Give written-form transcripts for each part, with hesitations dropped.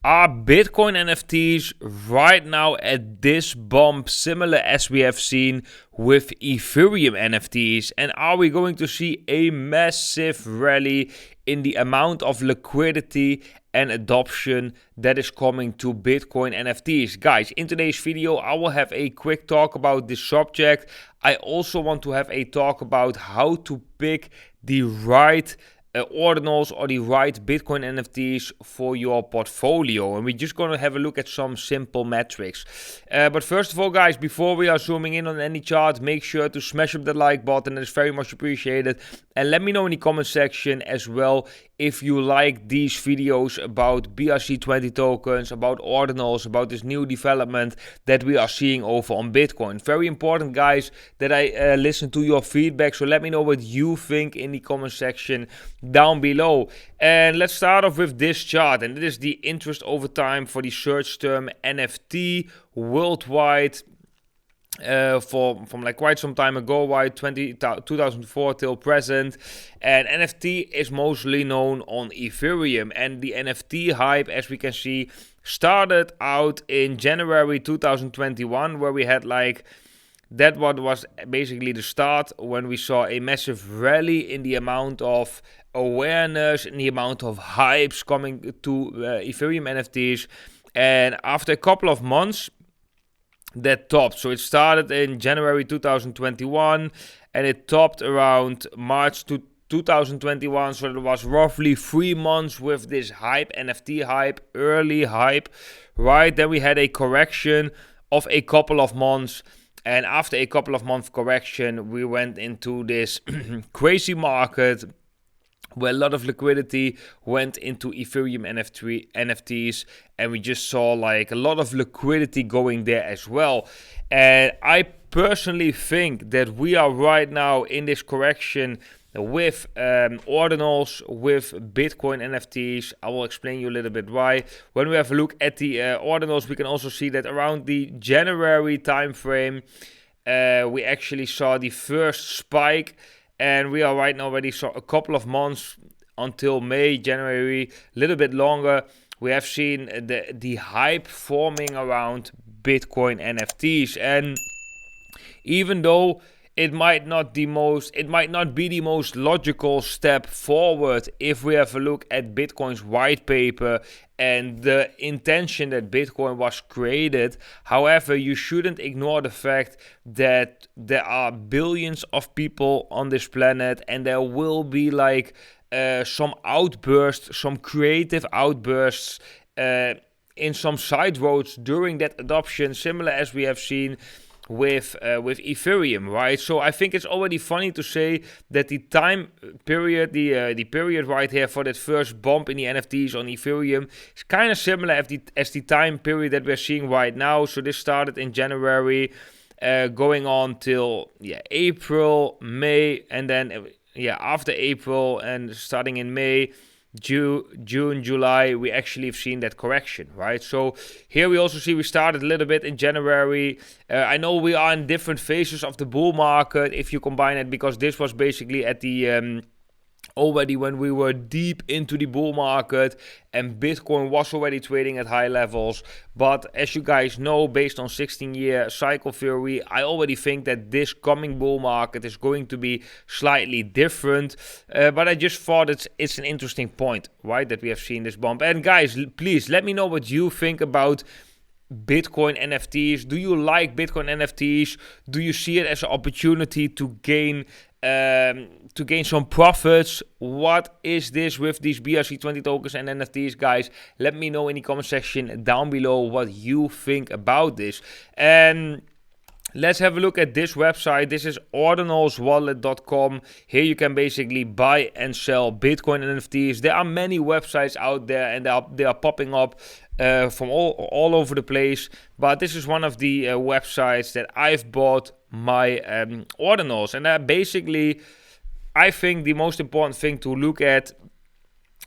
Are Bitcoin NFTs right now at this bump similar as we have seen with Ethereum NFTs? And are we going to see a massive rally in the amount of liquidity and adoption that is coming to Bitcoin NFTs? Guys, in today's video, I will have a quick talk about this subject. I also want to have a talk about how to pick the right Ordinals or the right Bitcoin NFTs for your portfolio, and we're just going to have a look at some simple metrics. But first of all, guys, before we are zooming in on any chart, make sure to smash up that like button. It's very much appreciated, and let me know in the comment section as well if you like these videos about BRC20 tokens, about Ordinals, about this new development that we are seeing over on Bitcoin. Very important, guys, that I listen to your feedback, so let me know what you think in the comment section down below. And let's start off with this chart, and it is the interest over time for the search term NFT worldwide. From like quite some time ago, 2004 till present, and NFT is mostly known on Ethereum, and the NFT hype, as we can see, started out in January 2021, where we had like that what was basically the start when we saw a massive rally in the amount of awareness and the amount of hypes coming to Ethereum NFTs. And after a couple of months, that topped. So it started in January 2021 and it topped around March 2021. So it was roughly 3 months with this hype, NFT hype, early hype, right? Then we had a correction of a couple of months. And after a couple of month correction, we went into this crazy market where a lot of liquidity went into Ethereum NFTs, and we just saw like a lot of liquidity going there as well. And I personally think that we are right now in this correction with Ordinals, with Bitcoin NFTs. I will explain you a little bit why. When we have a look at the Ordinals, we can also see that around the January time frame, we actually saw the first spike. And we are right now already saw a couple of months until May, January, a little bit longer. We have seen the hype forming around Bitcoin NFTs. And even though it might not be the most logical step forward if we have a look at Bitcoin's white paper and the intention that Bitcoin was created. However, you shouldn't ignore the fact that there are billions of people on this planet, and there will be like some outbursts, some creative outbursts in some side roads during that adoption, similar as we have seen with Ethereum, right? So I think it's already funny to say that the time period, the period right here for that first bump in the NFTs on Ethereum is kind of similar as the time period that we're seeing right now. So this started in January, going on till April, May, and then after April and starting in May, June, July, we actually have seen that correction, right? So here we also see we started a little bit in January. I know we are in different phases of the bull market if you combine it, because this was basically at the already when we were deep into the bull market and Bitcoin was already trading at high levels. But as you guys know, based on 16-year cycle theory, I already think that this coming bull market is going to be slightly different. But I just thought it's an interesting point, right, that we have seen this bump. And guys, please let me know what you think about Bitcoin NFTs. Do you like Bitcoin NFTs? Do you see it as an opportunity to gain some profits? What is this with these BRC20 tokens and NFTs, guys? Let me know in the comment section down below what you think about this. And let's have a look at this website. This is ordinalswallet.com. Here you can basically buy and sell Bitcoin NFTs. There are many websites out there, and they are popping up from all over the place. But this is one of the websites that I've bought my Ordinals. And basically, I think the most important thing to look at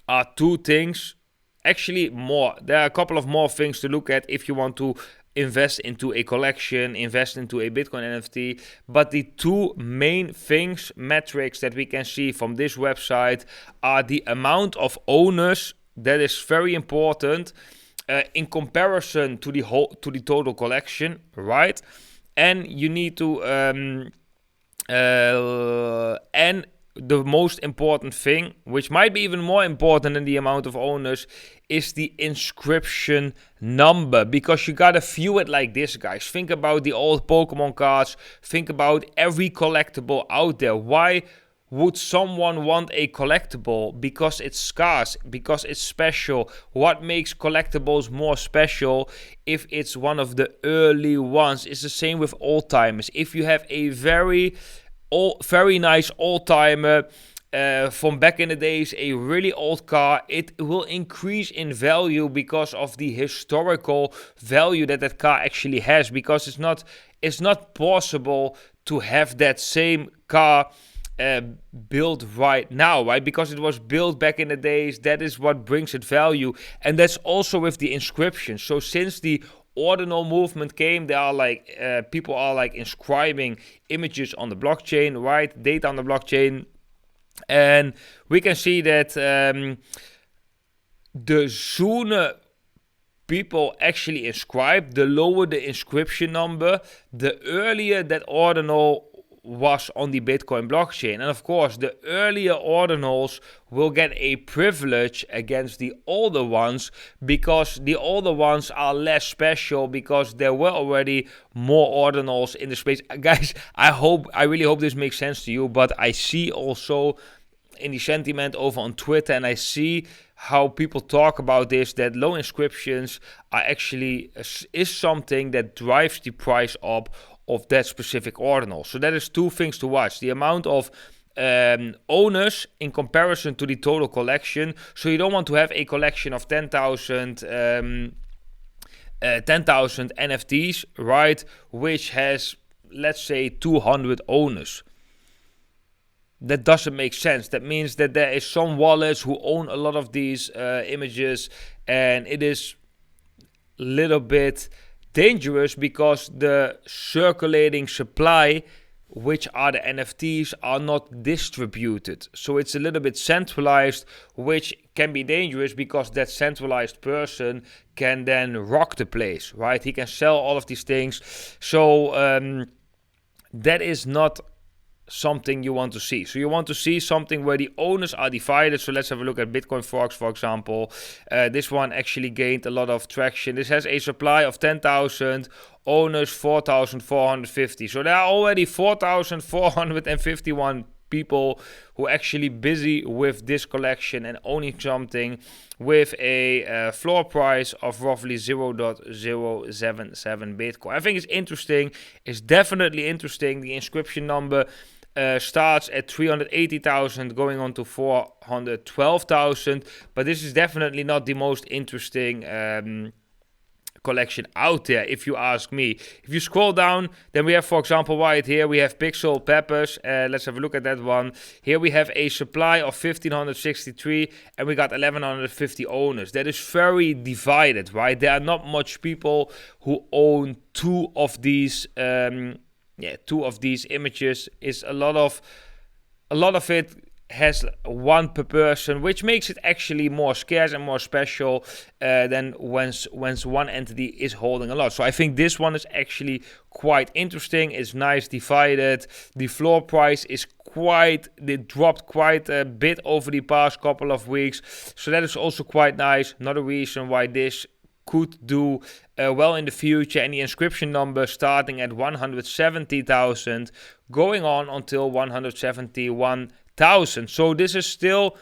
are two things. Actually, more. There are a couple of more things to look at if you want to invest into a collection, invest into a Bitcoin NFT. But the two main metrics that we can see from this website are the amount of owners. That is very important. in comparison to the total collection, right? And you need to and the most important thing, which might be even more important than the amount of owners, is the inscription number, because you gotta view it like this, guys. Think about the old Pokemon cards. Think about every collectible out there. Why would someone want a collectible? Because it's scarce, because it's special. What makes collectibles more special? If it's one of the early ones. It's the same with old timers. If you have a very nice old timer from back in the days, a really old car, it will increase in value because of the historical value that car actually has, because it's not possible to have that same car built right now, right? Because it was built back in the days. That is what brings it value. And that's also with the inscription. So since the Ordinal movement came, there are like people are like inscribing images on the blockchain, right? Data on the blockchain, and we can see that the sooner people actually inscribe, the lower the inscription number, the earlier that Ordinal was on the Bitcoin blockchain. And of course, the earlier Ordinals will get a privilege against the older ones, because the older ones are less special, because there were already more Ordinals in the space. Guys, I really hope this makes sense to you, but I see also in the sentiment over on Twitter, and I see how people talk about this, that low inscriptions are actually is something that drives the price up of that specific ordinal. So that is two things to watch: the amount of owners in comparison to the total collection. So you don't want to have a collection of 10,000 NFTs, right, which has, let's say, 200 owners. That doesn't make sense. That means that there is some wallets who own a lot of these images, and it is a little bit dangerous, because the circulating supply, which are the NFTs, are not distributed. So it's a little bit centralized, which can be dangerous, because that centralized person can then rock the place, right? He can sell all of these things. So that is not something you want to see. So you want to see something where the owners are divided. So let's have a look at Bitcoin Forex, for example. This one actually gained a lot of traction. This has a supply of 10,000, owners 4,450. So there are already 4,451 people who are actually busy with this collection and owning something, with a floor price of roughly 0.077 Bitcoin. I think it's interesting. It's definitely interesting. The inscription number starts at 380,000 going on to 412,000, but this is definitely not the most interesting collection out there, if you ask me. If you scroll down, then we have, for example, right here, we have Pixel Peppers. Let's have a look at that one. Here we have a supply of 1,563, and we got 1,150 owners. That is very divided, right? There are not much people who own two of these images. Is a lot of it has one per person, which makes it actually more scarce and more special than when one entity is holding a lot. So I think this one is actually quite interesting. It's nice divided. The floor price is it dropped quite a bit over the past couple of weeks. So that is also quite nice. Another reason why this could do well in the future. And the inscription number starting at 170,000 going on until 171,000. So this is still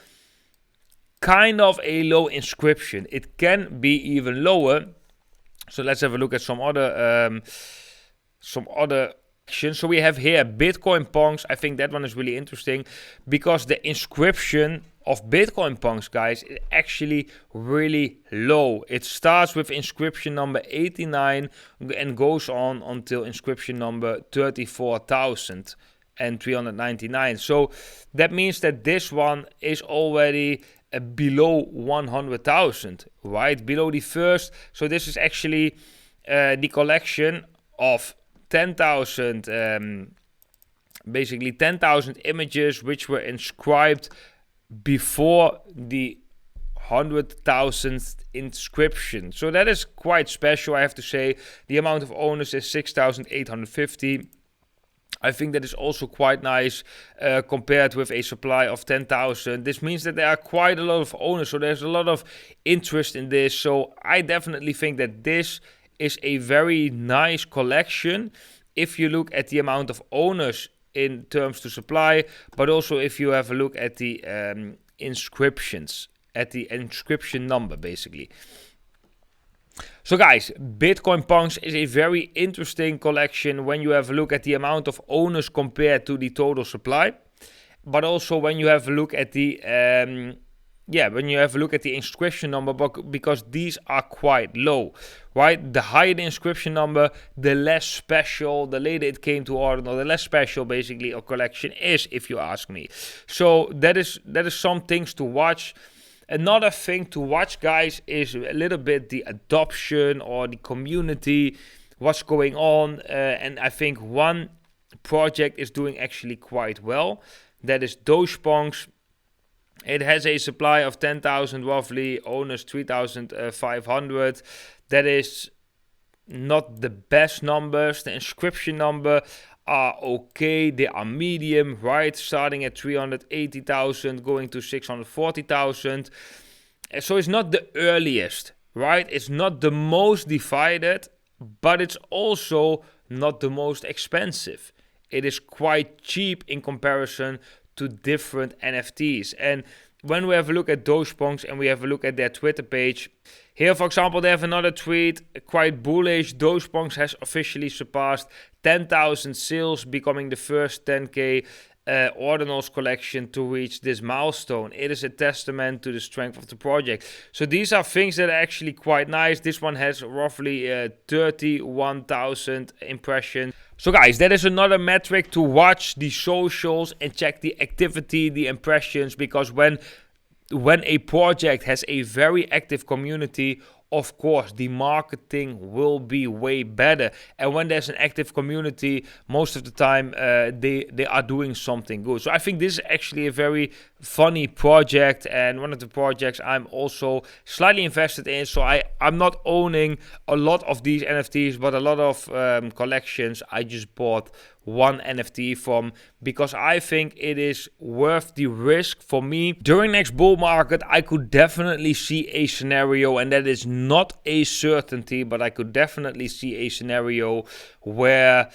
kind of a low inscription. It can be even lower. So let's have a look at some other actions. So we have here Bitcoin Punks. I think that one is really interesting, because the inscription of Bitcoin Punks, guys, is actually really low. It starts with inscription number 89 and goes on until inscription number 34,399. So that means that this one is already below 100,000, right? Below the first. So this is actually the collection of 10,000, basically 10,000 images which were inscribed before the 100,000th inscription. So that is quite special, I have to say. The amount of owners is 6,850. I think that is also quite nice compared with a supply of 10,000. This means that there are quite a lot of owners, so there's a lot of interest in this. So I definitely think that this is a very nice collection if you look at the amount of owners in terms to supply, but also if you have a look at the inscriptions, at the inscription number basically. So guys, Bitcoin Punks is a very interesting collection when you have a look at the amount of owners compared to the total supply, but also when you have a look at the inscription number, because these are quite low, right? The higher the inscription number, the less special, the later it came to Ordinal, the less special basically a collection is, if you ask me. So that is some things to watch. Another thing to watch, guys, is a little bit the adoption or the community, what's going on. And I think one project is doing actually quite well. That is Dogepunks. It has a supply of 10,000 roughly, owners 3,500. That is not the best numbers. The inscription number are okay, they are medium, right? Starting at 380,000, going to 640,000. So it's not the earliest, right? It's not the most divided, but it's also not the most expensive. It is quite cheap in comparison to different NFTs. And when we have a look at Dogepunks and we have a look at their Twitter page, here, for example, they have another tweet, quite bullish. Dogepunks has officially surpassed 10,000 sales, becoming the first 10K Ordinals collection to reach this milestone. It is a testament to the strength of the project. So these are things that are actually quite nice. This one has roughly 31,000 impressions. So guys, that is another metric to watch, the socials, and check the activity, the impressions, because when a project has a very active community, of course, the marketing will be way better. And when there's an active community, most of the time they are doing something good. So I think this is actually a very funny project, and one of the projects I'm also slightly invested in. So I'm not owning a lot of these NFTs, but a lot of collections I just bought one NFT from, because I think it is worth the risk for me. During next bull market, I could definitely see a scenario, and that is not a certainty, but I could definitely see a scenario where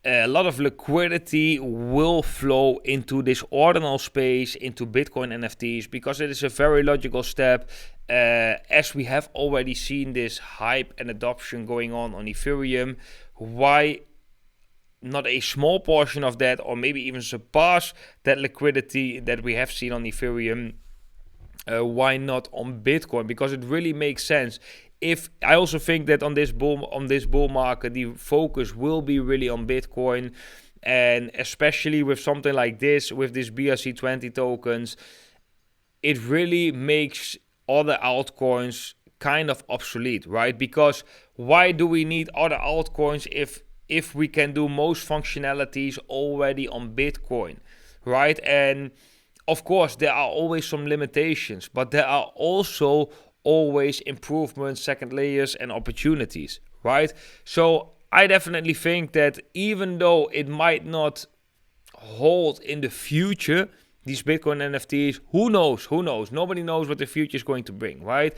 a lot of liquidity will flow into this ordinal space, into Bitcoin NFTs, because it is a very logical step. As we have already seen this hype and adoption going on Ethereum, why not a small portion of that, or maybe even surpass that liquidity that we have seen on Ethereum? Why not on Bitcoin? Because it really makes sense. If I also think that on this bull market, the focus will be really on Bitcoin, and especially with something like this, with this BRC20 tokens, it really makes other altcoins kind of obsolete, right? Because why do we need other altcoins if we can do most functionalities already on Bitcoin, right? And of course, there are always some limitations, but there are also always improvements, second layers, and opportunities, right? So I definitely think that even though it might not hold in the future, these Bitcoin NFTs, who knows? Nobody knows what the future is going to bring, right?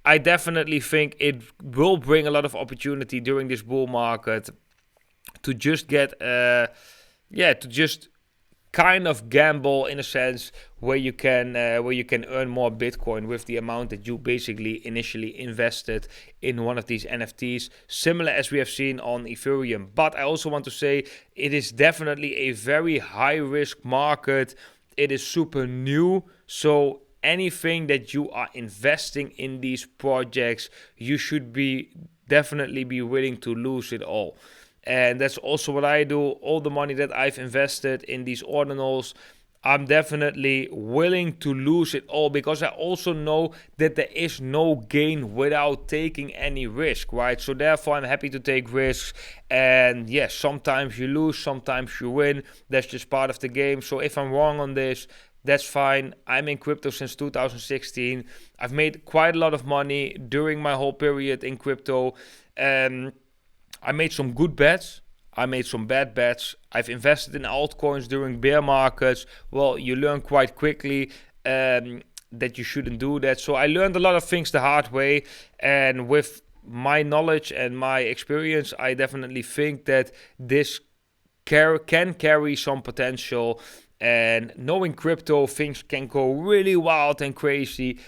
I definitely think it will bring a lot of opportunity during this bull market to just get, to just kind of gamble in a sense where you can earn more Bitcoin with the amount that you basically initially invested in one of these NFTs, similar as we have seen on Ethereum. But I also want to say it is definitely a very high risk market. It is super new, so anything that you are investing in these projects, you should definitely be willing to lose it all. And that's also what I do. All the money that I've invested in these ordinals, I'm definitely willing to lose it all, because I also know that there is no gain without taking any risk, right? So therefore, I'm happy to take risks. And yes, sometimes you lose, sometimes you win. That's just part of the game. So if I'm wrong on this, that's fine. I'm in crypto since 2016. I've made quite a lot of money during my whole period in crypto. I made some good bets. I made some bad bets. I've invested in altcoins during bear markets. Well, you learn quite quickly that you shouldn't do that. So I learned a lot of things the hard way. And with my knowledge and my experience, I definitely think that this can carry some potential. And knowing crypto, things can go really wild and crazy.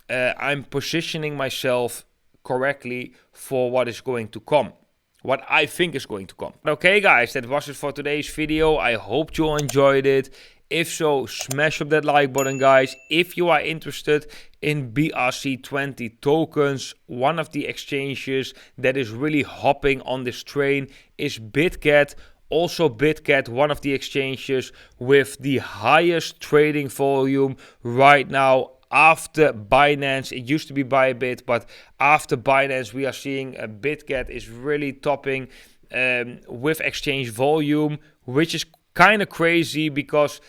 I'm positioning myself correctly for what is going to come. What I think is going to come. Okay guys, that was it for today's video. I hope you enjoyed it. If so, smash up that like button guys. If you are interested in BRC20 tokens, one of the exchanges that is really hopping on this train is BitGet. Also BitGet, one of the exchanges with the highest trading volume right now. After Binance, it used to be Bybit, but after Binance, we are seeing BitGet is really topping with exchange volume, which is kind of crazy because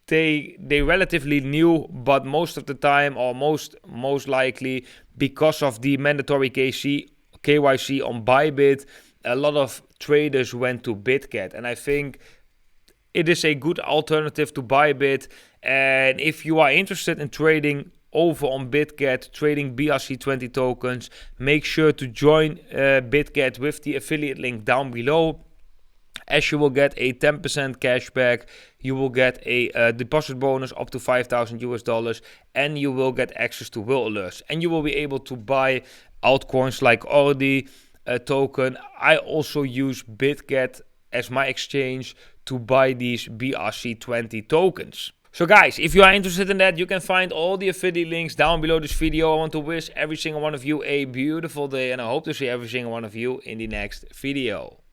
they relatively new, but most of the time, or most likely, because of the mandatory KYC on Bybit, a lot of traders went to BitGet, and I think it is a good alternative to Bybit. And if you are interested in trading over on BitGet, trading BRC20 tokens, make sure to join BitGet with the affiliate link down below. As you will get a 10% cashback, you will get a deposit bonus up to $5,000 and you will get access to WhaleAlerts. And you will be able to buy altcoins like Ordinal token. I also use BitGet as my exchange to buy these BRC20 tokens. So guys, if you are interested in that, you can find all the affiliate links down below this video. I want to wish every single one of you a beautiful day and I hope to see every single one of you in the next video.